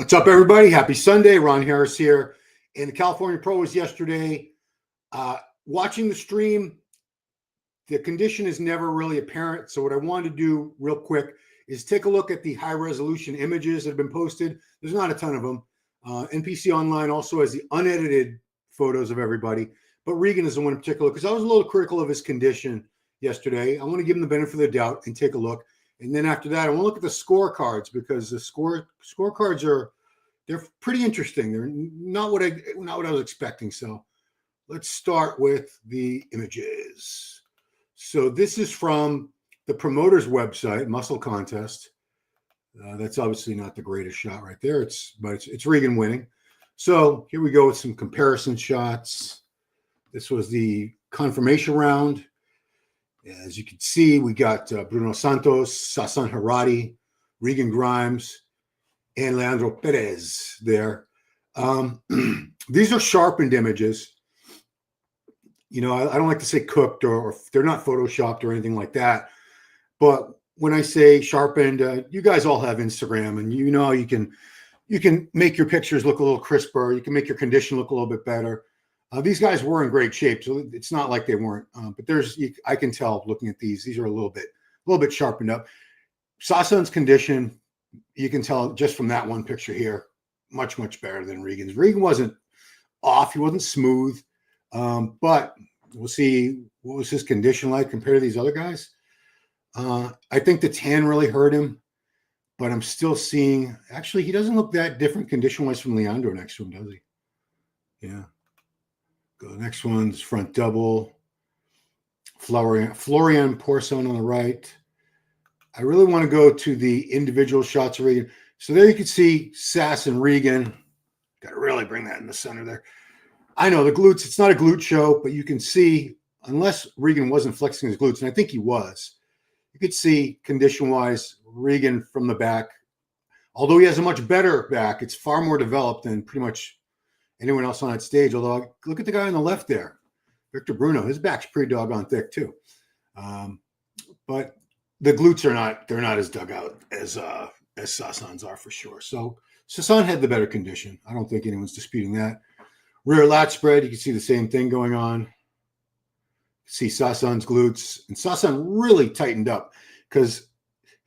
What's up, everybody? Happy Sunday. Ron Harris here. And the California Pro was yesterday. Watching the stream, the condition is never really apparent. So what I wanted to do real quick is take a look at the high-resolution images that have been posted. There's not a ton of them. NPC Online also has the unedited photos of everybody. But Regan is the one in particular because I was a little critical of his condition yesterday. I want to give him the benefit of the doubt and take a look. And then after that, I want to look at the scorecards because the scorecards they're pretty interesting. They're not what I was expecting. So let's start with the images. So this is from the promoter's website, Muscle Contest. That's obviously not the greatest shot right there. But it's Regan winning. So here we go with some comparison shots. This was the confirmation round. As you can see, we got Bruno Santos, Sasan Harati, Regan Grimes, and Leandro Perez there. These are sharpened images. You know, I don't like to say cooked or they're not photoshopped or anything like that. But when I say sharpened, you guys all have Instagram, and you know you can make your pictures look a little crisper. You can make your condition look a little bit better. These guys were in great shape, so it's not like they weren't. But I can tell looking at these are a little bit sharpened up. Sasan's condition, you can tell just from that one picture here, much better than Regan's. Regan wasn't off; he wasn't smooth. But we'll see what was his condition like compared to these other guys. I think the tan really hurt him, but I'm still seeing. Actually, he doesn't look that different condition-wise from Leandro next to him, does he? Yeah. Go the next one's front double. Florian Porson on the right. I really want to go to the individual shots of Regan. So there you can see Sass and Regan. Got to really bring that in the center there. I know the glutes, it's not a glute show, but you can see, unless Regan wasn't flexing his glutes, and I think he was, you could see condition-wise Regan from the back. Although he has a much better back, it's far more developed than pretty much anyone else on that stage. Although look at the guy on the left there, Victor Bruno. His back's pretty doggone thick too. But the glutes they're not as dug out as Sasan's are for sure. So Sasan had the better condition. I don't think anyone's disputing that. Rear lat spread, you can see the same thing going on. See Sasan's glutes, and Sasan really tightened up because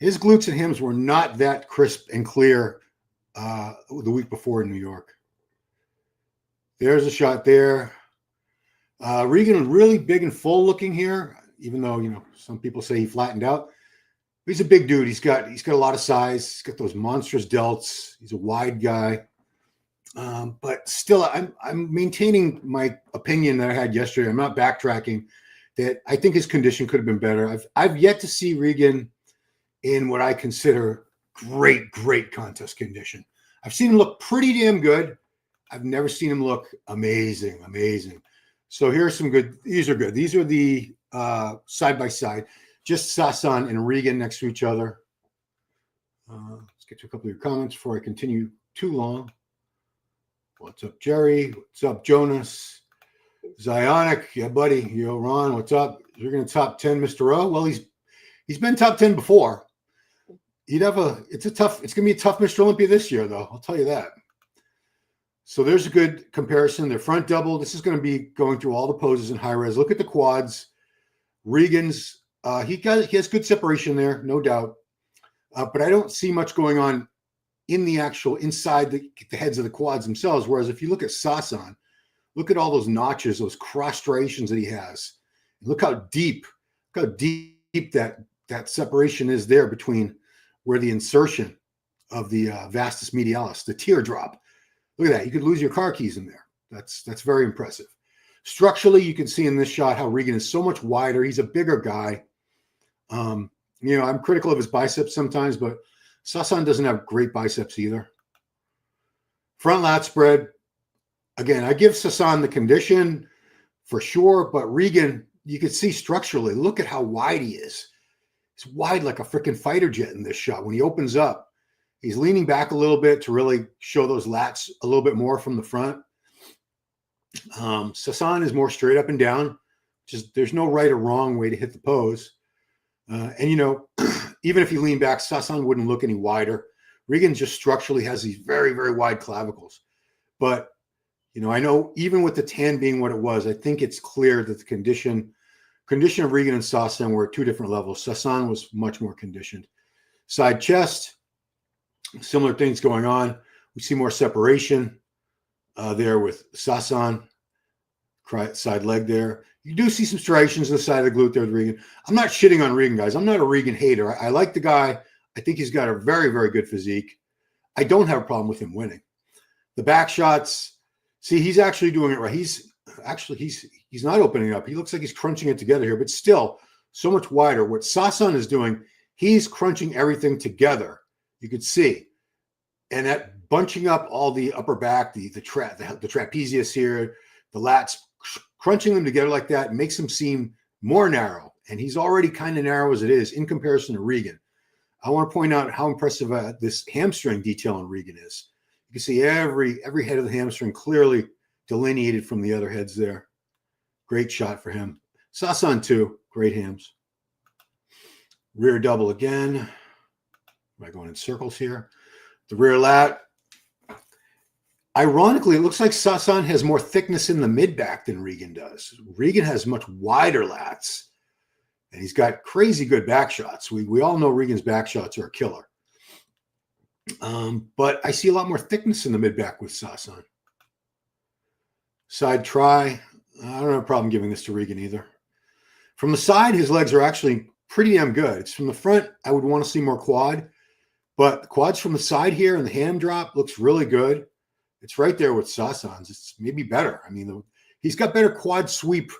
his glutes and hams were not that crisp and clear the week before in New York. There's a shot there. Regan really big and full looking here, even though, you know, some people say he flattened out. He's a big dude. He's got a lot of size. He's got those monstrous delts. He's a wide guy. But still, I'm maintaining my opinion that I had yesterday. I'm not backtracking that I think his condition could have been better. I've yet to see Regan in what I consider great contest condition. I've seen him look pretty damn good. I've never seen him look amazing. So here's some good. These are good. These are the side by side, just Sasan and Regan next to each other. Let's get to a couple of your comments before I continue too long. What's up, Jerry? What's up, Jonas? Zionic, yeah, buddy. Yo, Ron, what's up? You're going to top 10, Mr. O. Well, he's been top 10 before. It's going to be a tough Mr. Olympia this year, though. I'll tell you that. So there's a good comparison. Their front double. This is going to be going through all the poses in high res. Look at the quads. Regan's, he has good separation there, no doubt. But I don't see much going on in the actual inside the heads of the quads themselves. Whereas if you look at Sasan, look at all those notches, those cross striations that he has. Look how deep that separation is there between where the insertion of the vastus medialis, the teardrop. Look at that. You could lose your car keys in there. That's very impressive. Structurally, you can see in this shot how Regan is so much wider. He's a bigger guy. You know, I'm critical of his biceps sometimes, but Sasan doesn't have great biceps either. Front lat spread. Again, I give Sasan the condition for sure, but Regan, you can see structurally, look at how wide he is. He's wide like a freaking fighter jet in this shot. When he opens up, he's leaning back a little bit to really show those lats a little bit more from the front. Sasan is more straight up and down. Just there's no right or wrong way to hit the pose. And, you know, even if you lean back, Sasan wouldn't look any wider. Regan just structurally has these very, very wide clavicles. But, I know even with the tan being what it was, I think it's clear that the condition of Regan and Sasan were at two different levels. Sasan was much more conditioned. Side chest, similar things going on. We see more separation there with Sasan. Side leg there. You do see some striations on the side of the glute there with Regan. I'm not shitting on Regan, guys. I'm not a Regan hater. I like the guy. I think he's got a very, very good physique. I don't have a problem with him winning. The back shots, see, he's actually doing it right. He's not opening up. He looks like he's crunching it together here, but still so much wider. What Sasan is doing, he's crunching everything together. You could see. And that bunching up all the upper back, the trapezius here, the lats, crunching them together like that makes him seem more narrow. And he's already kind of narrow as it is in comparison to Regan. I want to point out how impressive this hamstring detail on Regan is. You can see every head of the hamstring clearly delineated from the other heads there. Great shot for him. Sasan too, great hams. Rear double again. Am I going in circles here? The rear lat. Ironically, it looks like Sasan has more thickness in the mid-back than Regan does. Regan has much wider lats, and he's got crazy good back shots. We all know Regan's back shots are a killer. But I see a lot more thickness in the mid-back with Sasan. Side try. I don't have a problem giving this to Regan either. From the side, his legs are actually pretty damn good. It's from the front, I would want to see more quad. But the quads from the side here and the ham drop looks really good. It's right there with Sasan's. It's maybe better. I mean, he's got better quad sweep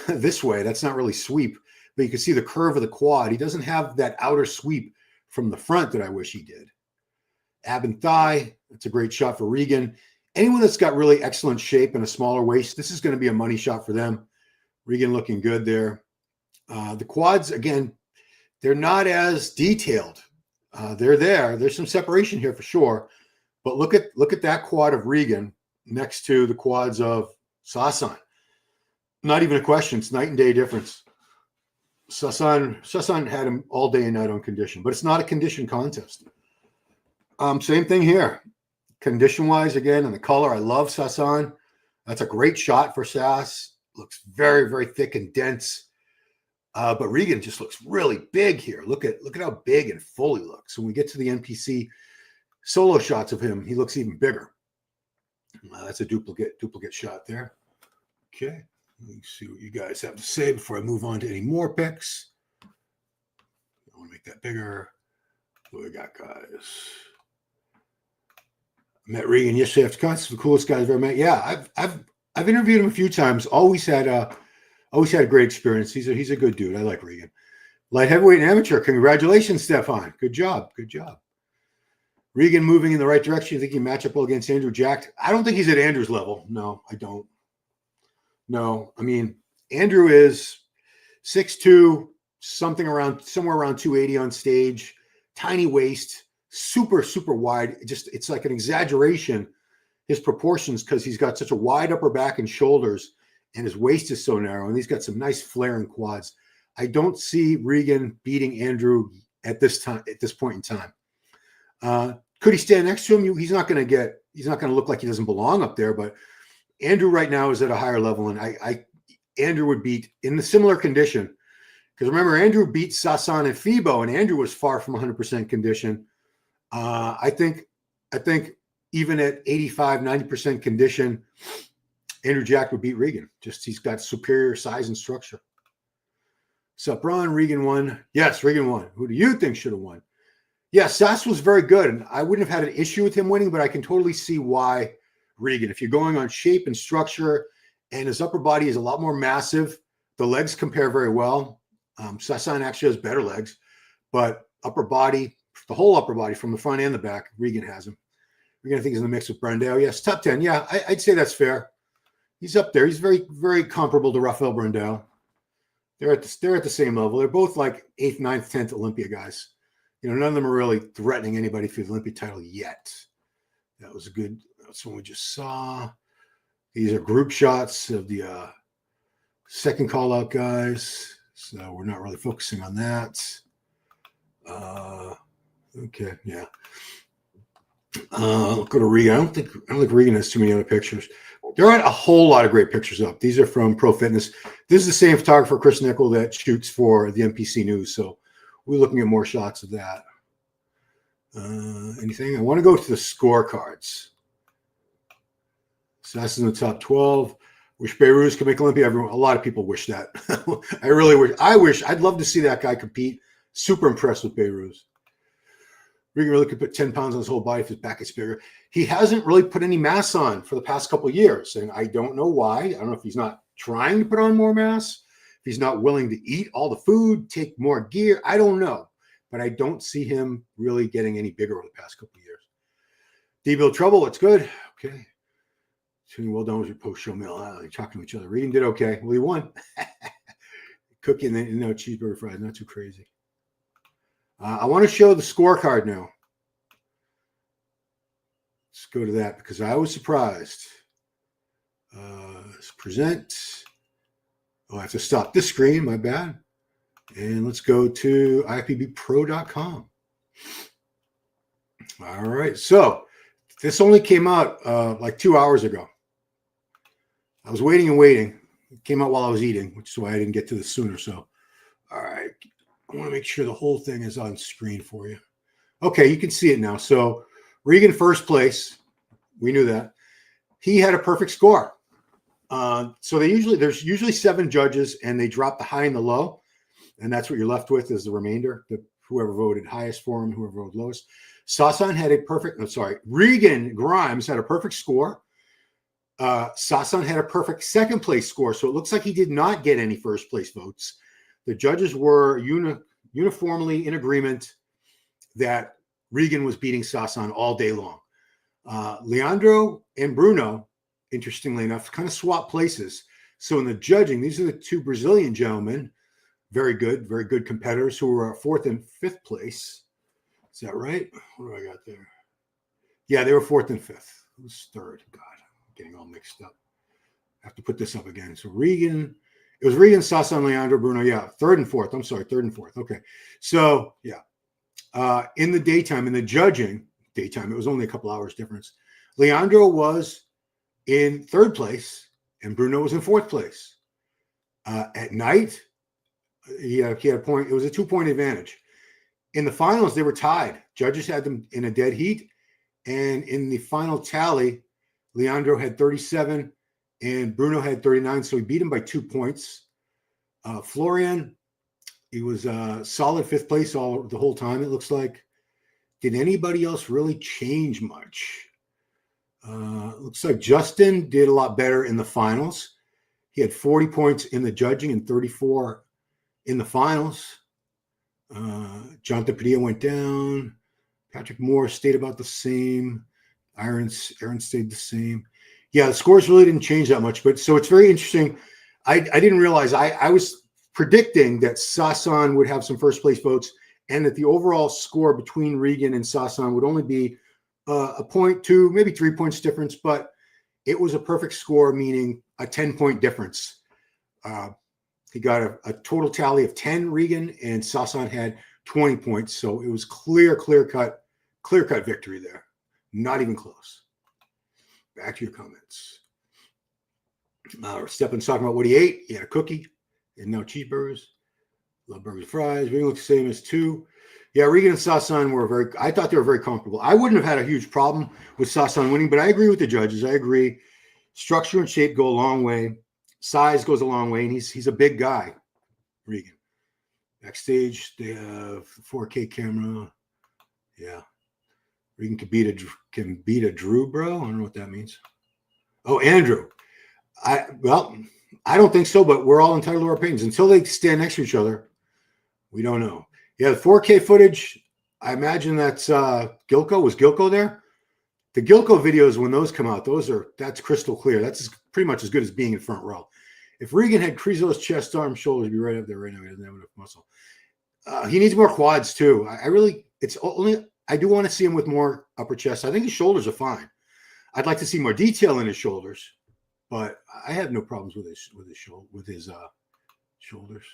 this way. That's not really sweep, but you can see the curve of the quad. He doesn't have that outer sweep from the front that I wish he did. Ab and thigh. That's a great shot for Regan. Anyone that's got really excellent shape and a smaller waist, this is going to be a money shot for them. Regan looking good there. The quads, again, they're not as detailed. They're there. There's some separation here for sure. But look at that quad of Regan next to the quads of Sasan. Not even a question. It's night and day difference. Sasan had him all day and night on condition, but it's not a condition contest. Same thing here. Condition-wise, again, and the color, I love Sasan. That's a great shot for Sas. Looks very, very thick and dense. But Regan just looks really big here. Look at how big and full he looks. When we get to the NPC solo shots of him, he looks even bigger. That's a duplicate shot there. Okay, let me see what you guys have to say before I move on to any more pics. I want to make that bigger. What do we got, guys? I met Regan yesterday after concert. The coolest guy I've ever met. Yeah, I've interviewed him a few times. Always had a great experience. He's a good dude. I like Regan. Light heavyweight and amateur. Congratulations, Stefan. Good job. Regan moving in the right direction. You think he match up well against Andrew Jack? I don't think he's at Andrew's level. No, I don't. No, I mean, Andrew is 6'2", somewhere around 280 on stage, tiny waist, super, super wide. It's like an exaggeration, his proportions, because he's got such a wide upper back and shoulders, and his waist is so narrow, and he's got some nice flaring quads. I don't see Regan beating Andrew at this point in time. Could he stand next to him? He's not going to look like he doesn't belong up there, but Andrew right now is at a higher level, and Andrew would beat in the similar condition. Because remember, Andrew beat Sasan and Fibo, and Andrew was far from 100% condition. I think even at 85, 90% condition, Andrew Jack would beat Regan. Just he's got superior size and structure. Sup, Ron? Regan won. Yes, Regan won. Who do you think should have won? Yeah, Sas was very good, and I wouldn't have had an issue with him winning, but I can totally see why Regan. If you're going on shape and structure, and his upper body is a lot more massive, the legs compare very well. Sasan actually has better legs, but upper body, the whole upper body from the front and the back, Regan has him. Regan, I think, is in the mix with Brandao. Yes, top 10. Yeah, I'd say that's fair. He's up there. He's very, very comparable to Rafael Brandao. They're at the same level. They're both like 8th, 9th, 10th Olympia guys. None of them are really threatening anybody for the Olympia title yet. That was good. That's one we just saw. These are group shots of the second call-out guys. So we're not really focusing on that. Okay, yeah. Go to Regan. I don't think Regan has too many other pictures. There aren't a whole lot of great pictures up. These are from Pro Fitness. This is the same photographer, Chris Nickel, that shoots for the NPC News. So we're looking at more shots of that. Anything? I want to go to the scorecards. Sasson in the top 12. Wish Beirut could make Olympia. A lot of people wish that. I really wish. I'd love to see that guy compete. Super impressed with Beirut. Regan really could put 10 pounds on his whole body if his back is bigger. He hasn't really put any mass on for the past couple of years, and I don't know why. I don't know if he's not trying to put on more mass, if he's not willing to eat all the food, take more gear. I don't know, but I don't see him really getting any bigger over the past couple of years. D-Bill Trouble, it's good. Okay. Well done with your post-show meal. They're talking to each other. Regan did okay. Well, he won. Cookie and then cheeseburger fries. Not too crazy. I want to show the scorecard now. Let's go to that because I was surprised. Let's present. Oh, I have to stop this screen. My bad. And let's go to IFBBpro.com. All right. So this only came out like 2 hours ago. I was waiting and waiting. It came out while I was eating, which is why I didn't get to this sooner. So, all right. I want to make sure the whole thing is on screen for you. Okay, you can see it now. So Regan first place. We knew that. He had a perfect score. So there's usually 7 judges, and they drop the high and the low, and that's what you're left with is the remainder. Whoever voted highest for him, whoever voted lowest. Regan Grimes had a perfect score. Sasson had a perfect second place score, so it looks like he did not get any first place votes. The judges were uniformly in agreement that Regan was beating Sasson all day long. Leandro and Bruno, interestingly enough, kind of swapped places. So in the judging, these are the 2 Brazilian gentlemen, very good competitors who were 4th and 5th place. Is that right? What do I got there? Yeah, they were 4th and 5th. Who's 3rd? God, I'm getting all mixed up. I have to put this up again. So Regan, it was Regan, Sasson, Leandro, Bruno. Yeah, 3rd and 4th. I'm sorry, 3rd and 4th. Okay. So, yeah. In the daytime, in the judging, it was only a couple hours difference. Leandro was in 3rd place, and Bruno was in 4th place. At night, he had a point. It was a 2-point advantage. In the finals, they were tied. Judges had them in a dead heat. And in the final tally, Leandro had 37 and Bruno had 39. So he beat him by 2 points. Florian, he was solid 5th place the whole time, it looks like. Did anybody else really change much? Looks like Justin did a lot better in the finals. He had 40 points in the judging and 34 in the finals. Jonathan Padilla went down. Patrick Moore stayed about the same. Aaron stayed the same. Yeah, the scores really didn't change that much. But so it's very interesting. I didn't realize I was predicting that Sasson would have some first place votes and that the overall score between Regan and Sasson would only be a point, 2, maybe 3 points difference. But it was a perfect score, meaning a 10-point difference. He got a total tally of 10, Regan, and Sasson had 20 points. So it was clear cut victory there. Not even close. Back to your comments. Stepan's talking about what he ate. He had a cookie and now cheeseburgers. Love burgers, fries. Regan looks the same as 2. Yeah, Regan and Sasson I thought they were very comfortable. I wouldn't have had a huge problem with Sasson winning, but I agree with the judges. I agree. Structure and shape go a long way. Size goes a long way, and he's a big guy, Regan. Backstage, they have 4K camera. Yeah. Regan can beat a Drew, bro. I don't know what that means. Oh, Andrew. I don't think so, but we're all entitled to our opinions. Until they stand next to each other, we don't know. Yeah, the 4K footage, I imagine that's Gilco. Was Gilco there? The Gilco videos, when those come out, that's crystal clear. That's pretty much as good as being in front row. If Regan had Krizo's chest, arms, shoulders, he'd be right up there right now. He doesn't have enough muscle. He needs more quads too. I do want to see him with more upper chest. I think his shoulders are fine. I'd like to see more detail in his shoulders, but I have no problems with his shoulders.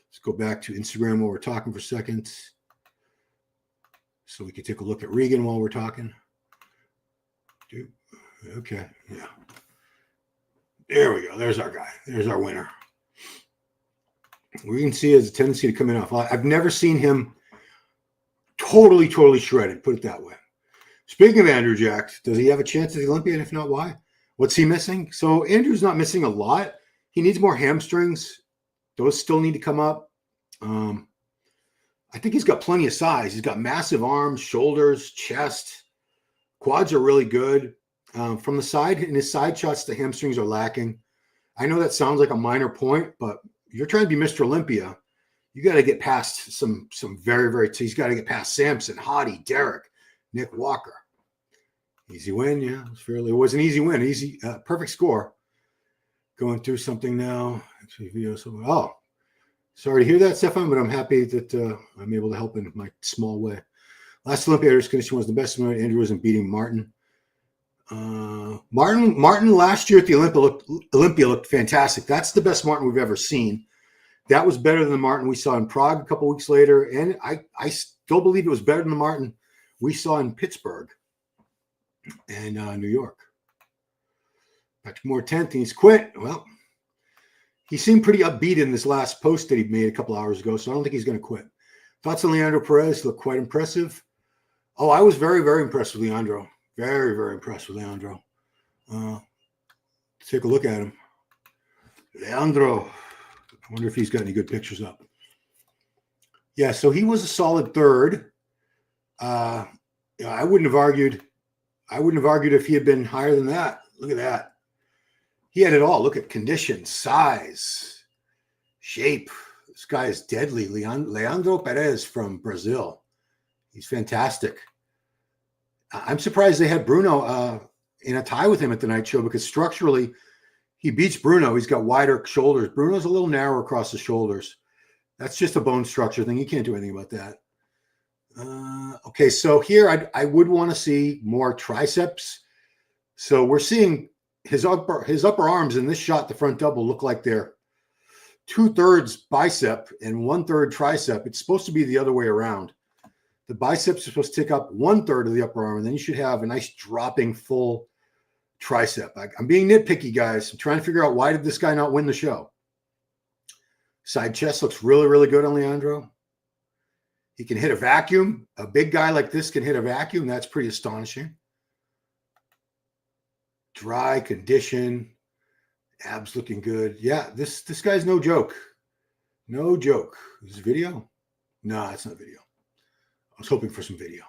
Let's go back to Instagram while we're talking for a second, so we can take a look at Regan while we're talking. Okay. Yeah. There we go. There's our guy. There's our winner. We can see he has a tendency to come in off. I've never seen him totally shredded, put it that way. Speaking of Andrew Jack, does he have a chance at the Olympia? And if not, why? What's he missing? So Andrew's not missing a lot. He needs more hamstrings. Those still need to come up. I think he's got plenty of size. He's got massive arms, shoulders, chest. Quads are really good. From the side, in his side shots, the hamstrings are lacking. I know that sounds like a minor point, but you're trying to be Mr. Olympia. You got to get past some very, he's got to get past Samson, Hottie, Derek, Nick Walker. Easy win, yeah. It was an easy win. Easy, perfect score. Going through something now. Actually, oh, sorry to hear that, Stefan, but I'm happy that I'm able to help in my small way. Last Olympia's condition was the best one. Andrew wasn't beating Martin. Martin last year at the Olympia looked fantastic. That's the best Martin we've ever seen. That was better than the Martin we saw in Prague a couple weeks later, and I still believe it was better than the Martin we saw in Pittsburgh and New York. Patrick Moore 10th, and he's quit. Well, he seemed pretty upbeat in this last post that he made a couple hours ago, so I don't think he's going to quit. Thoughts on Leandro Perez? Look quite impressive. Oh, I was very impressed with Leandro. Very impressed with Leandro. Take a look at him. Leandro. I wonder if he's got any good pictures up. Yeah, so he was a solid third. I wouldn't have argued if he had been higher than that. Look at that. He had it all. Look at condition, size, shape. This guy is deadly. Leandro Perez from Brazil. He's fantastic. I'm surprised they had Bruno in a tie with him at the night show because structurally he beats Bruno. He's got wider shoulders. Bruno's a little narrower across the shoulders. That's just a bone structure thing. You can't do anything about that. Okay, so here I would want to see more triceps. So we're seeing his upper arms in this shot, the front double, look like they're 2/3 bicep and 1/3 tricep. It's supposed to be the other way around. The biceps are supposed to take up 1/3 of the upper arm, and then you should have a nice dropping full tricep. I'm being nitpicky, guys. I'm trying to figure out why did this guy not win the show. Side chest looks really good on Leandro. He can hit a vacuum. A big guy like this can hit a vacuum. That's pretty astonishing. Dry condition. Abs looking good. Yeah, this guy's no joke. No joke. Is this video? No, it's not video. I was hoping for some video.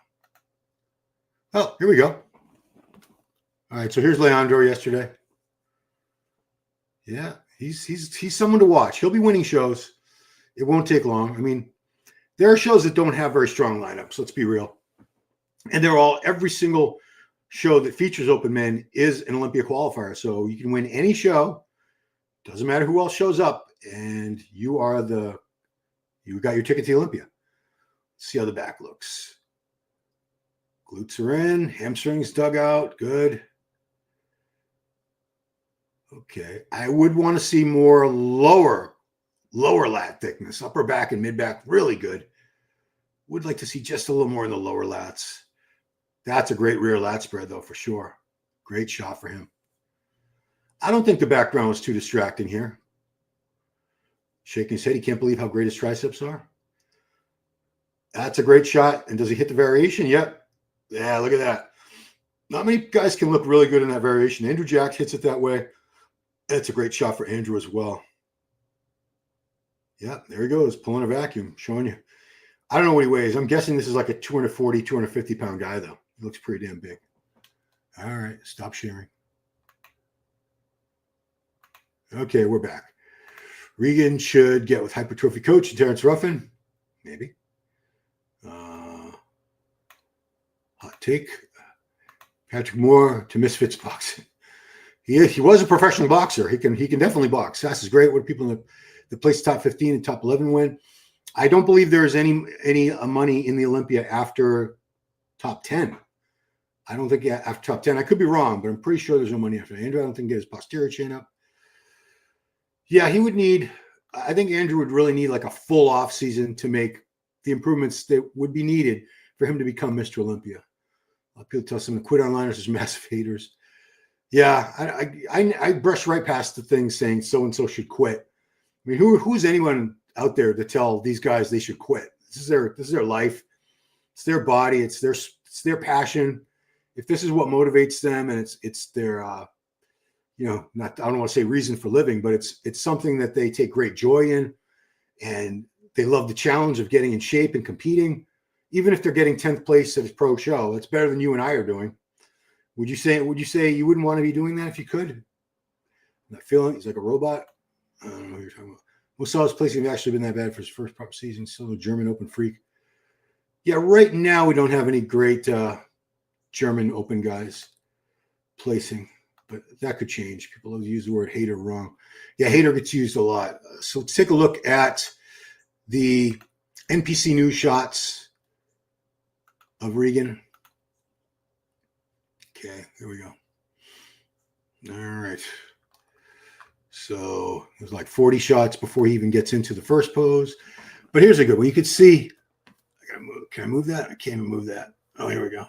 Oh, here we go. All right, so here's Leandro yesterday. Yeah, he's someone to watch. He'll be winning shows. It won't take long. I mean, there are shows that don't have very strong lineups. Let's be real. And every single show that features open men is an Olympia qualifier. So you can win any show. Doesn't matter who else shows up, and you got your ticket to Olympia. Let's see how the back looks. Glutes are in, hamstrings dug out, good. Okay, I would want to see more lower lat thickness, upper back and mid back, really good. Would like to see just a little more in the lower lats. That's a great rear lat spread though, for sure. Great shot for him. I don't think the background was too distracting here. Shaking his head, he can't believe how great his triceps are. That's a great shot. And does he hit the variation? Yep. Yeah, look at that. Not many guys can look really good in that variation. Andrew Jack hits it that way. That's a great shot for Andrew as well. Yeah, there he goes, pulling a vacuum, showing you. I don't know what he weighs. I'm guessing this is like a 240, 250-pound guy, though. He looks pretty damn big. All right, stop sharing. Okay, we're back. Regan should get with hypertrophy coach Terrence Ruffin. Maybe. Hot take. Patrick Moore to Misfits boxing. He was a professional boxer. He can definitely box. Sass is great. What do people in the place top 15 and top 11 win? I don't believe there is any money in the Olympia after top 10. I don't think after top 10. I could be wrong, but I'm pretty sure there's no money after Andrew. I don't think he get his posterior chain up. Yeah, he would need. I think Andrew would really need like a full off season to make the improvements that would be needed for him to become Mr. Olympia. People tell someone to quit online, there's massive haters. Yeah, I brush right past the thing saying so-and-so should quit. I mean, who's anyone out there to tell these guys they should quit? This is their life. It's their body. It's their passion. If this is what motivates them, and it's their not, I don't want to say reason for living, but it's something that they take great joy in, and they love the challenge of getting in shape and competing. Even if they're getting 10th place at his pro show, it's better than you and I are doing. Would you say you wouldn't want to be doing that if you could? I'm not feeling he's like a robot. I don't know what you're talking about. Musala's placing have actually been that bad for his first prop season. Still a German Open freak. Yeah, right now we don't have any great German Open guys placing, but that could change. People use the word hater wrong. Yeah, hater gets used a lot. So let's take a look at the NPC News shots of Regan. Okay, there we go. All right. So there's like 40 shots before he even gets into the first pose. But here's a good one. You could see, I gotta move. Can I move that? I can't even move that. Oh, here we go.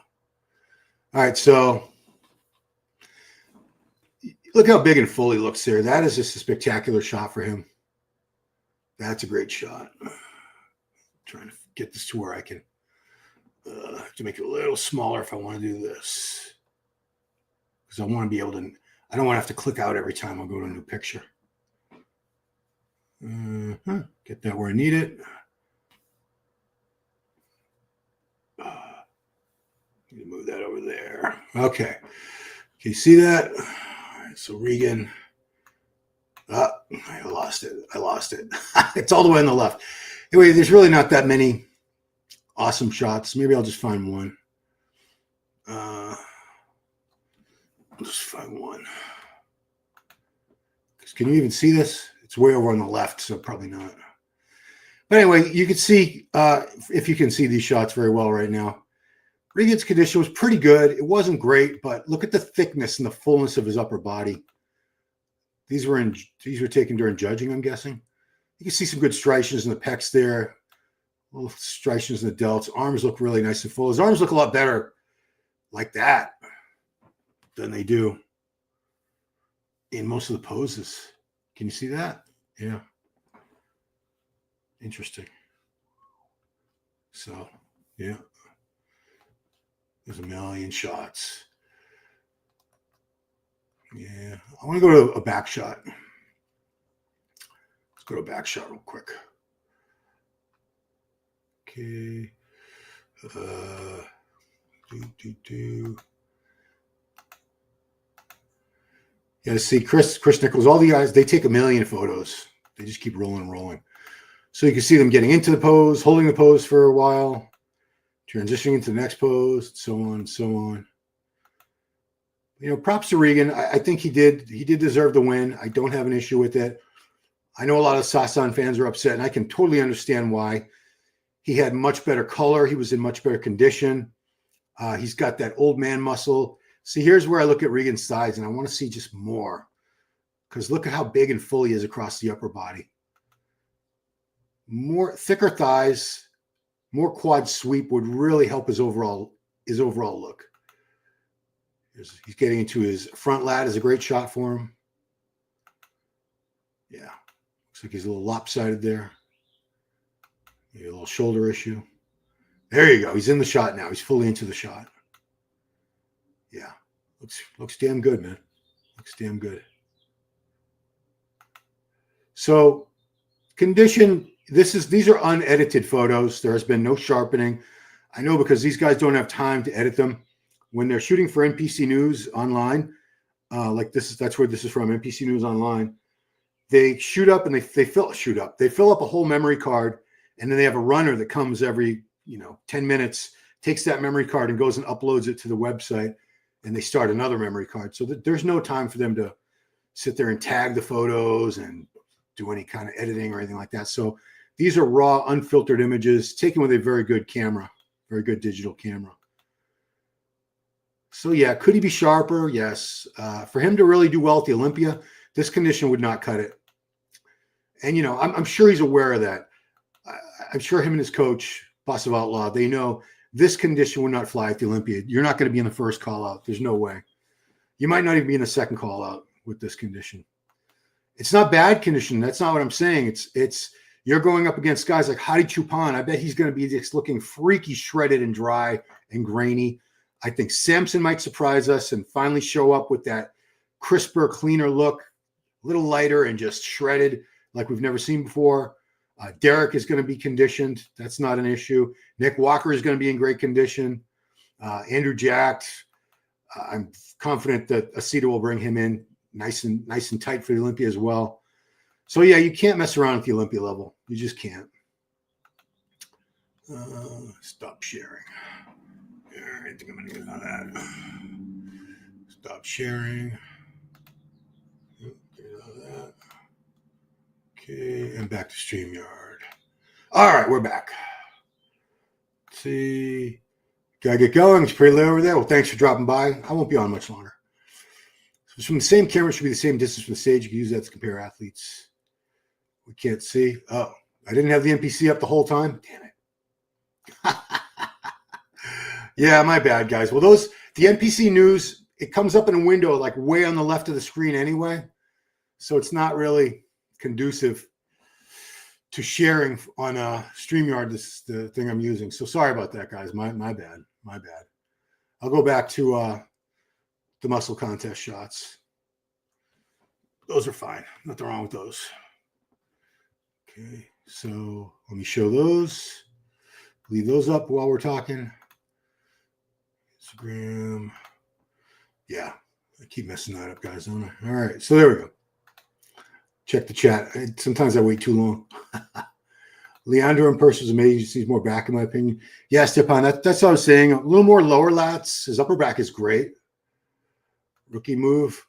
All right, so look how big and full he looks there. That is just a spectacular shot for him. That's a great shot. I'm trying to get this to where I can have to make it a little smaller if I want to do this. Because I want to be able to, I don't want to have to click out every time I go to a new picture. Get that where I need it. Need to move that over there. Okay. Can you see that? All right, so Regan. I lost it. It's all the way on the left. Anyway, there's really not that many awesome shots. Maybe I'll just find one. I'll just find one. Can you even see this? It's way over on the left, so probably not. But anyway, you can see, if you can see these shots very well right now, Regan's condition was pretty good. It wasn't great, but look at the thickness and the fullness of his upper body. These were taken during judging, I'm guessing. You can see some good striations in the pecs there. Little striations in the delts. Arms look really nice and full. His arms look a lot better like that than they do in most of the poses. Can you see that? Yeah. Interesting. So, yeah. There's a million shots. Yeah. I want to go to a back shot. Let's go to a back shot real quick. Okay. Yeah, see, Chris Nichols, all the guys, they take a million photos. They just keep rolling and rolling. So you can see them getting into the pose, holding the pose for a while, transitioning into the next pose, so on and so on. You know, props to Regan. I think he did deserve the win. I don't have an issue with it. I know a lot of Sasan fans are upset, and I can totally understand why. He had much better color. He was in much better condition. He's got that old man muscle. See, here's where I look at Regan's thighs, and I want to see just more. Because look at how big and full he is across the upper body. More thicker thighs, more quad sweep would really help his overall look. He's getting into his front lat is a great shot for him. Yeah. Looks like he's a little lopsided there. Maybe a little shoulder issue. There you go. He's in the shot now. He's fully into the shot. Yeah. Looks damn good, man. Looks damn good. So condition, these are unedited photos. There has been no sharpening. I know because these guys don't have time to edit them. When they're shooting for NPC News online, that's where this is from, NPC News Online. They shoot up and they fill up a whole memory card, and then they have a runner that comes every 10 minutes, takes that memory card and goes and uploads it to the website, and they start another memory card. So there's no time for them to sit there and tag the photos and do any kind of editing or anything like that. So these are raw, unfiltered images taken with a very good camera, very good digital camera. So yeah, could he be sharper? Yes. For him to really do well at the Olympia, this condition would not cut it. And I'm sure he's aware of that. I'm sure him and his coach, Boss of Outlaw, they know this condition would not fly at the Olympia. You're not going to be in the first call out. There's no way. You might not even be in the second call out with this condition. It's not bad condition. That's not what I'm saying. It's you're going up against guys like Hadi Choopan. I bet he's going to be just looking freaky, shredded and dry and grainy. I think Samson might surprise us and finally show up with that crisper, cleaner look, a little lighter and just shredded like we've never seen before. Derek is going to be conditioned. That's not an issue. Nick Walker is going to be in great condition. Andrew Jack, I'm confident that Asita will bring him in nice and tight for the Olympia as well. So yeah, you can't mess around at the Olympia level. You just can't. Stop sharing. All right, I think I'm going to get on that. Stop sharing. Get out of that. Okay, and back to StreamYard. All right, we're back. Let's see. Gotta get going. It's pretty late over there. Well, thanks for dropping by. I won't be on much longer. So from the same camera, it should be the same distance from the stage. You can use that to compare athletes. We can't see. Oh, I didn't have the NPC up the whole time. Damn it. Yeah, my bad, guys. Well, the NPC news, it comes up in a window like way on the left of the screen anyway. So it's not really conducive to sharing on StreamYard. This is the thing I'm using. So sorry about that, guys. My bad. My bad. I'll go back to the muscle contest shots. Those are fine. Nothing wrong with those. Okay, so let me show those. Leave those up while we're talking. Instagram. Yeah, I keep messing that up, guys, don't I? All right, so there we go. Check the chat. Sometimes I wait too long. Leandro in person is amazing. He sees more back, in my opinion. Yeah, Stepan, that's what I was saying. A little more lower lats. His upper back is great. Rookie move.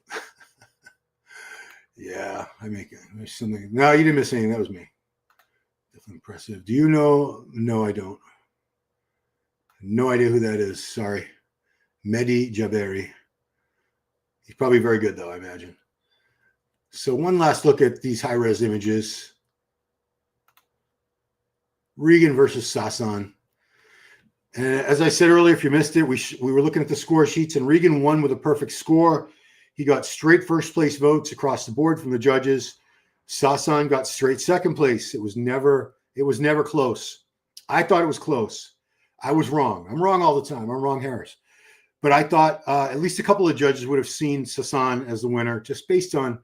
Yeah, I make it. There's something. No, you didn't miss anything. That was me. Definitely impressive. Do you know? No, I don't. No idea who that is. Sorry. Mehdi Jaberi. He's probably very good, though, I imagine. So one last look at these high-res images. Regan versus Sasan. And as I said earlier, if you missed it, we were looking at the score sheets, and Regan won with a perfect score. He got straight first-place votes across the board from the judges. Sasan got straight second place. It was never close. I thought it was close. I was wrong. I'm wrong all the time. I'm wrong, Harris. But I thought at least a couple of judges would have seen Sasan as the winner just based on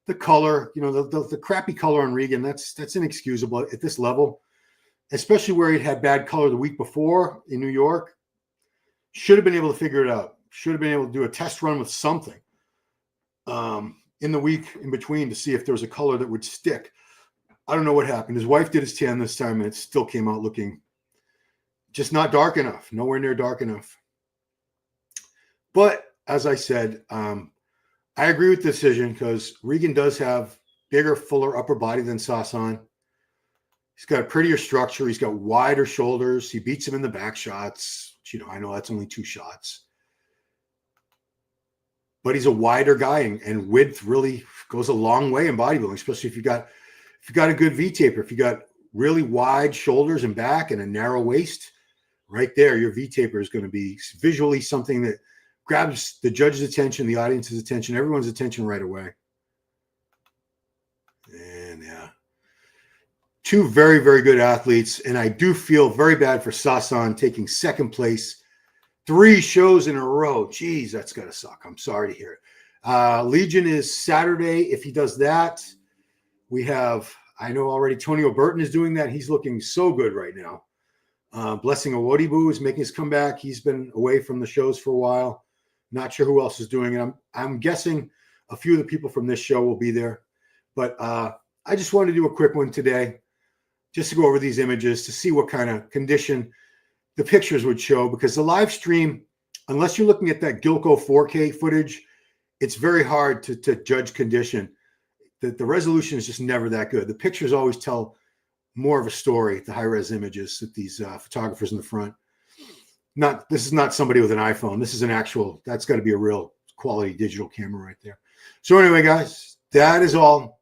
the color, the crappy color on Regan. That's inexcusable at this level, especially where he'd had bad color the week before in New York. Should have been able to figure it out. Should have been able to do a test run with something in the week in between to see if there was a color that would stick. I don't know what happened. His wife did his tan this time, and it still came out looking just not dark enough, nowhere near dark enough. But as I said, I agree with the decision because Regan does have bigger, fuller upper body than Sasan. He's got a prettier structure. He's got wider shoulders. He beats him in the back shots. I know that's only 2 shots. But he's a wider guy, and width really goes a long way in bodybuilding, especially if you got a good V-taper. If you got really wide shoulders and back and a narrow waist, right there, your V-taper is going to be visually something that grabs the judge's attention, the audience's attention, everyone's attention right away. And yeah, 2 very, very good athletes. And I do feel very bad for Sasan taking second place 3 shows in a row. Geez, that's got to suck. I'm sorry to hear it. Legion is Saturday. If he does that, we have, I know already Tony O'Burton is doing that. He's looking so good right now. Blessing Awodibu is making his comeback. He's been away from the shows for a while. Not sure who else is doing it. I'm guessing a few of the people from this show will be there. But I just wanted to do a quick one today just to go over these images to see what kind of condition the pictures would show, because the live stream, unless you're looking at that Gilco 4K footage, it's very hard to judge condition. The resolution is just never that good. The pictures always tell more of a story, the high-res images that these photographers in the front. This is not somebody with an iPhone. This is an actual, that's got to be a real quality digital camera right there. So anyway, guys, that is all.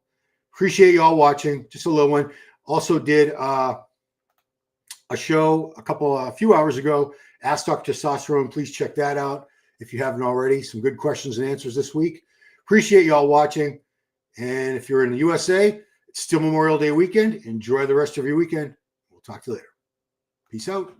Appreciate you all watching. Just a little one. Also did a show a few hours ago, Ask Dr. Testosterone. Please check that out if you haven't already. Some good questions and answers this week. Appreciate y'all watching. And if you're in the USA, it's still Memorial Day weekend. Enjoy the rest of your weekend. We'll talk to you later. Peace out.